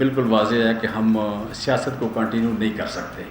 بالکل واضح ہے کہ ہم سیاست کو کنٹینیو نہیں کر سکتے.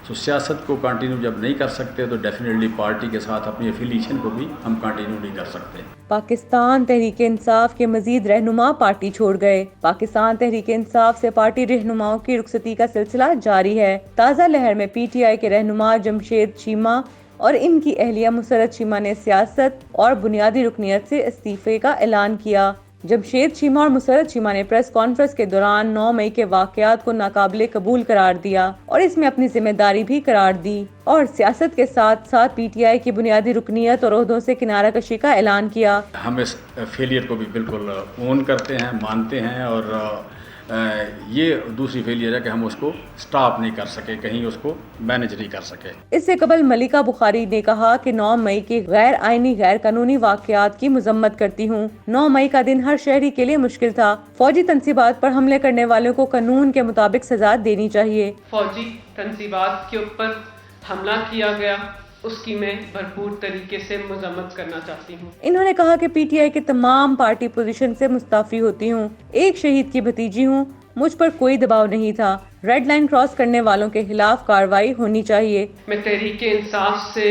تو سیاست کو کنٹینیو جب نہیں کر سکتے تو ڈیفینیٹلی پارٹی کے ساتھ اپنی افیلیشن کو بھی ہم کنٹینیو نہیں کر سکتے. پاکستان تحریک انصاف کے مزید رہنما پارٹی چھوڑ گئے. پاکستان تحریک انصاف سے پارٹی رہنماؤں کی رخصتی کا سلسلہ جاری ہے. تازہ لہر میں پی ٹی آئی کے رہنما جمشید چیمہ اور ان کی اہلیہ مسرت چیمہ نے سیاست اور بنیادی رکنیت سے استعفے کا اعلان کیا. جمشید چیمہ اور مسرت چیمہ نے پریس کانفرنس کے دوران 9 مئی کے واقعات کو ناقابل قبول قرار دیا اور اس میں اپنی ذمہ داری بھی قرار دی اور سیاست کے ساتھ ساتھ پی ٹی آئی کی بنیادی رکنیت اور عہدوں سے کنارہ کشی کا اعلان کیا. ہم اس فیلئر کو بھی بالکل اون کرتے ہیں، مانتے ہیں، اور یہ دوسری فیلئر ہے کہ ہم اس کو سٹاپ نہیں کر سکے، کہیں اس کو مینج نہیں کر سکے. اس سے قبل ملکہ بخاری نے کہا کہ 9 مئی کے غیر آئینی غیر قانونی واقعات کی مذمت کرتی ہوں. 9 مئی کا دن ہر شہری کے لیے مشکل تھا. فوجی تنصیبات پر حملے کرنے والوں کو قانون کے مطابق سزا دینی چاہیے. فوجی تنصیبات کے اوپر حملہ کیا گیا، اس کی میں بھرپور طریقے سے مذمت کرنا چاہتی ہوں. انہوں نے کہا کہ پی ٹی آئی کے تمام پارٹی پوزیشن سے مستعفی ہوتی ہوں. ایک شہید کی بھتیجی ہوں، مجھ پر کوئی دباؤ نہیں تھا. ریڈ لائن کراس کرنے والوں کے خلاف کارروائی ہونی چاہیے. میں تحریک انصاف سے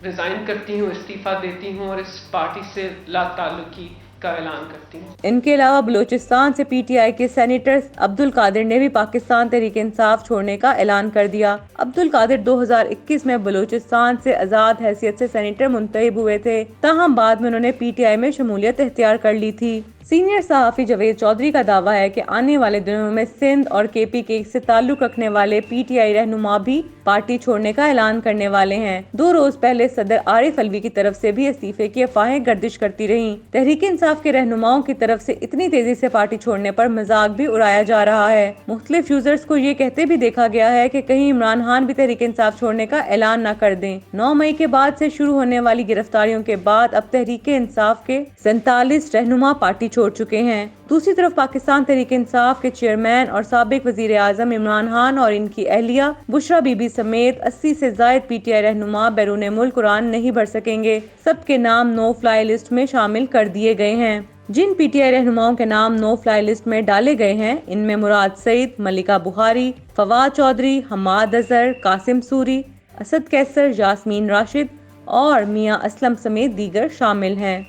ریزائن کرتی ہوں، استعفیٰ دیتی ہوں اور اس پارٹی سے لا تعلقی کا اعلان کرتی ہوں. ان کے علاوہ بلوچستان سے پی ٹی آئی کے سینیٹر عبد القادر نے بھی پاکستان تحریک انصاف چھوڑنے کا اعلان کر دیا. عبد القادر 2021 میں بلوچستان سے آزاد حیثیت سے سینیٹر منتخب ہوئے تھے، تاہم بعد میں انہوں نے پی ٹی آئی میں شمولیت اختیار کر لی تھی. سینئر صحافی جاوید چودھری کا دعویٰ ہے کہ آنے والے دنوں میں سندھ اور کے پی کے سے تعلق رکھنے والے پی ٹی آئی رہنما بھی پارٹی چھوڑنے کا اعلان کرنے والے ہیں. 2 روز پہلے صدر عارف الوی کی طرف سے بھی استعفے کی افواہیں گردش کرتی رہیں. تحریک انصاف کے رہنماؤں کی طرف سے اتنی تیزی سے پارٹی چھوڑنے پر مذاق بھی اڑایا جا رہا ہے. مختلف یوزرز کو یہ کہتے بھی دیکھا گیا ہے کہ کہیں عمران خان بھی تحریک انصاف چھوڑنے کا اعلان نہ کر دیں. 9 مئی کے بعد سے شروع ہونے والی گرفتاریوں کے بعد اب تحریک انصاف کے 47 رہنما پارٹی چھوڑ چکے ہیں. دوسری طرف پاکستان تحریک انصاف کے چیئرمین اور سابق وزیر اعظم عمران خان اور ان کی اہلیہ بشرا بی بی سمیت 80 سے زائد پی ٹی آئی رہنما بیرون ملک قرآن نہیں بھر سکیں گے. سب کے نام نو فلائی لسٹ میں شامل کر دیے گئے ہیں. جن پی ٹی آئی رہنماؤں کے نام نو فلائی لسٹ میں ڈالے گئے ہیں ان میں مراد سعید، ملکہ بخاری، فواد چودھری، حماد اظہر، قاسم سوری، اسد کیسر، یاسمین راشد اور میاں اسلم سمیت دیگر شامل ہیں.